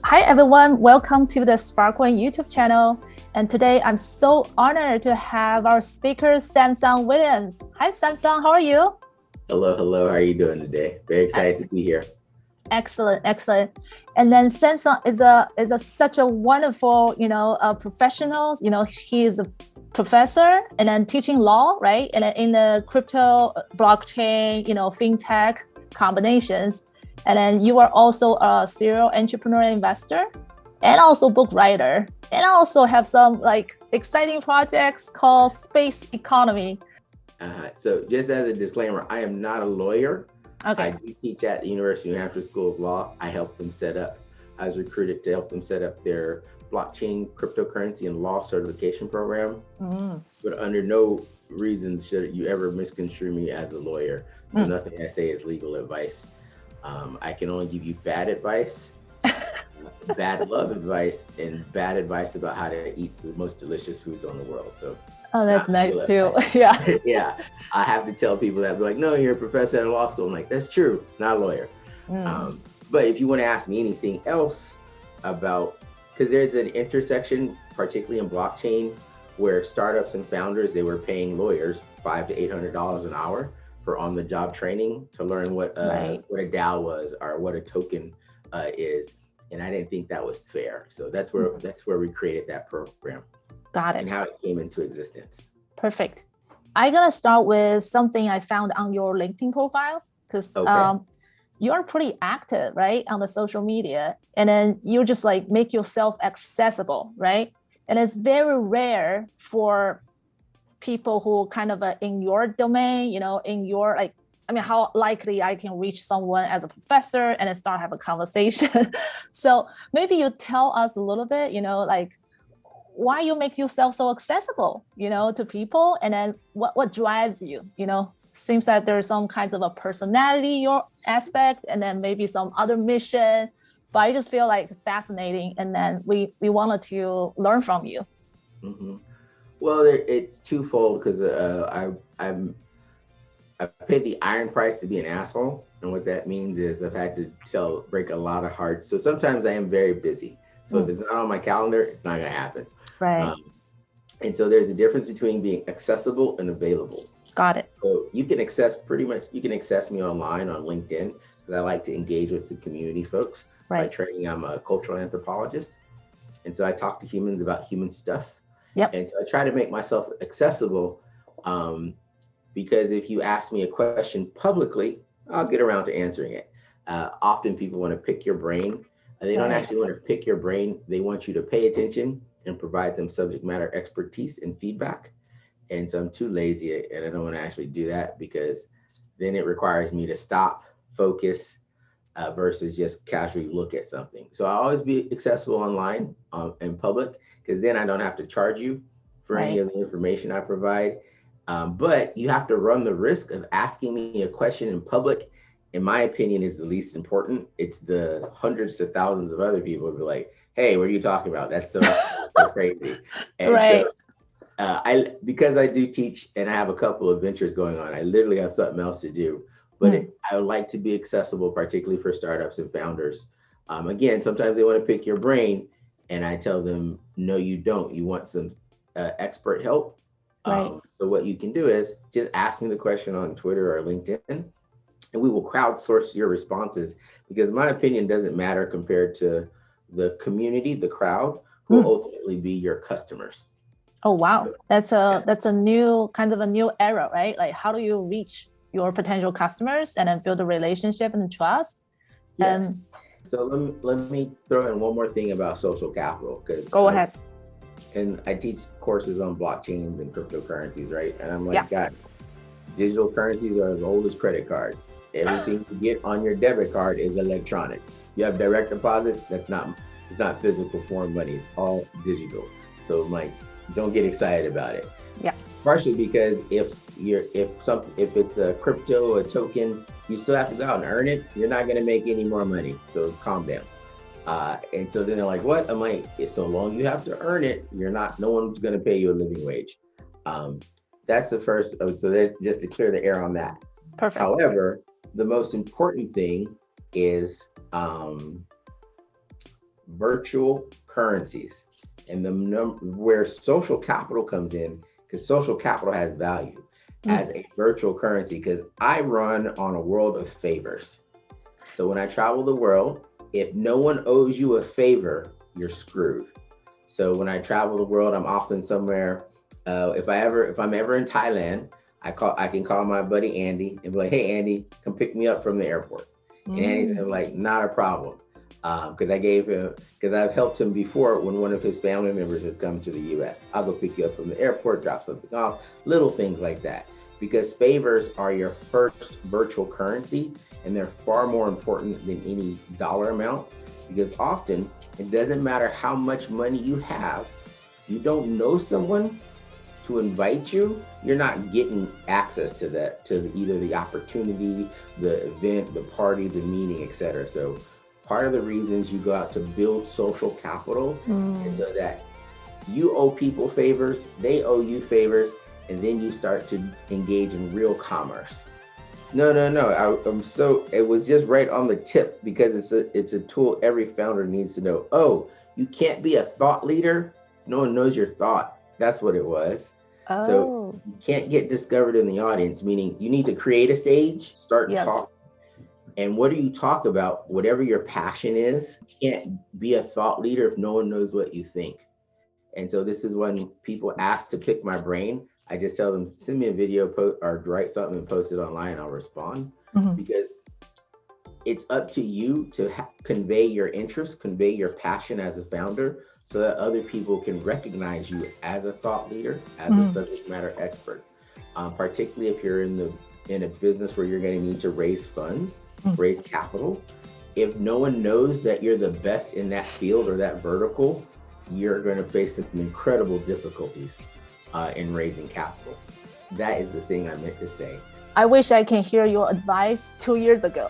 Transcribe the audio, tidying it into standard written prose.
Hi everyone, welcome to the Sparkcoin YouTube channel. And today I'm so honored to have our speaker, Samson Williams. Hi Samson, how are you? Hello. How are you doing today? Very excited to be here. Excellent. And then Samson is such a wonderful, professional. He is a professor and then teaching law, right? And in the crypto, blockchain, FinTech combinations. And then you are also a serial entrepreneur investor and also book writer, and also have some exciting projects called Space Economy. So just as a disclaimer, I am not a lawyer. Okay. I do teach at the University of Hampshire School of Law. I was recruited to help them set up their blockchain, cryptocurrency, and law certification program. But under no reason should you ever misconstrue me as a lawyer. So nothing I say is legal advice. I can only give you bad advice, bad love advice, and bad advice about how to eat the most delicious foods on the world. So, oh, that's nice too. Yeah. Yeah. I have to tell people that, be like, no, you're a professor at a law school. I'm like, that's true, not a lawyer. But if you want to ask me anything else about, because there's an intersection, particularly in blockchain, where startups and founders, they were paying lawyers $500 to $800 an hour for on-the-job training to learn what a DAO was or what a token is, and I didn't think that was fair. So that's where we created that program. Got it. And how it came into existence. Perfect. I'm gonna start with something I found on your LinkedIn profiles, because you're pretty active, right, on the social media, and then you just make yourself accessible, right? And it's very rare for people who kind of in your domain, in your how likely I can reach someone as a professor and then start have a conversation. So maybe you tell us a little bit, why you make yourself so accessible, to people, and then what drives you, Seems that there's some kind of a personality your aspect, and then maybe some other mission, but I just feel fascinating, and then we wanted to learn from you. Well, it's twofold, because I paid the iron price to be an asshole, and what that means is I've had to break a lot of hearts. So sometimes I am very busy. So if it's not on my calendar, it's not going to happen. Right. And so there's a difference between being accessible and available. Got it. So you can access me online on LinkedIn, because I like to engage with the community folks. Right. By training, I'm a cultural anthropologist, and so I talk to humans about human stuff. Yep. And so I try to make myself accessible, because if you ask me a question publicly, I'll get around to answering it. Often people want to pick your brain. They don't actually want to pick your brain. They want you to pay attention and provide them subject matter expertise and feedback. And so I'm too lazy, and I don't want to actually do that, because then it requires me to stop, focus, versus just casually look at something. So I always be accessible online in public, because then I don't have to charge you for any of the information I provide. But you have to run the risk of asking me a question in public. In my opinion, is the least important. It's the hundreds of thousands of other people who be like, hey, what are you talking about? That's so crazy. And so, because I do teach and I have a couple of ventures going on, I literally have something else to do. But I would like to be accessible, particularly for startups and founders. Again, sometimes they want to pick your brain, and I tell them, no, you don't. You want some expert help. So what you can do is just ask me the question on Twitter or LinkedIn, and we will crowdsource your responses, because my opinion doesn't matter compared to the community, the crowd, who will ultimately be your customers. Oh, wow. That's a new era, right? How do you reach your potential customers and then build a relationship and trust? Yes. So let me throw in one more thing about social capital, because go ahead. And I teach courses on blockchains and cryptocurrencies, right? And I'm like, guys, digital currencies are as old as credit cards. Everything you get on your debit card is electronic. You have direct deposit, it's not physical form money, it's all digital. So I'm like, don't get excited about it. Yeah. Partially because if it's a crypto, a token, you still have to go out and earn it. You're not going to make any more money. So calm down. And so then they're like, what? I'm like, so long you have to earn it, no one's going to pay you a living wage. That's the first. So just to clear the air on that. Perfect. However, the most important thing is virtual currencies. And where social capital comes in, because social capital has value as a virtual currency, because I run on a world of favors. So when I travel the world, if no one owes you a favor, you're screwed. So when I travel the world, I'm often somewhere. If I'm ever in Thailand, I can call my buddy Andy and be like, "Hey Andy, come pick me up from the airport." And Andy's like, "Not a problem," because I've helped him before when one of his family members has come to the U.S. I'll go pick you up from the airport, drop something off, little things like that. Because favors are your first virtual currency, and they're far more important than any dollar amount. Because often it doesn't matter how much money you have, if you don't know someone to invite you, you're not getting access to that, to either the opportunity, the event, the party, the meeting, etc. So part of the reasons you go out to build social capital is so that you owe people favors, they owe you favors, and then you start to engage in real commerce. No. It was just right on the tip, because it's a tool every founder needs to know. Oh, you can't be a thought leader. No one knows your thought. That's what it was. Oh. So you can't get discovered in the audience, meaning you need to create a stage, start talking. And what do you talk about? Whatever your passion is, you can't be a thought leader if no one knows what you think. And so this is when people ask to pick my brain, I just tell them, send me a video or write something and post it online. I'll respond, because it's up to you to convey your interest, convey your passion as a founder, so that other people can recognize you as a thought leader, as a subject matter expert. Particularly if you're in a business where you're going to need to raise funds, raise capital. If no one knows that you're the best in that field or that vertical, you're going to face some incredible difficulties in raising capital. That is the thing I meant to say. I wish I can hear your advice 2 years ago.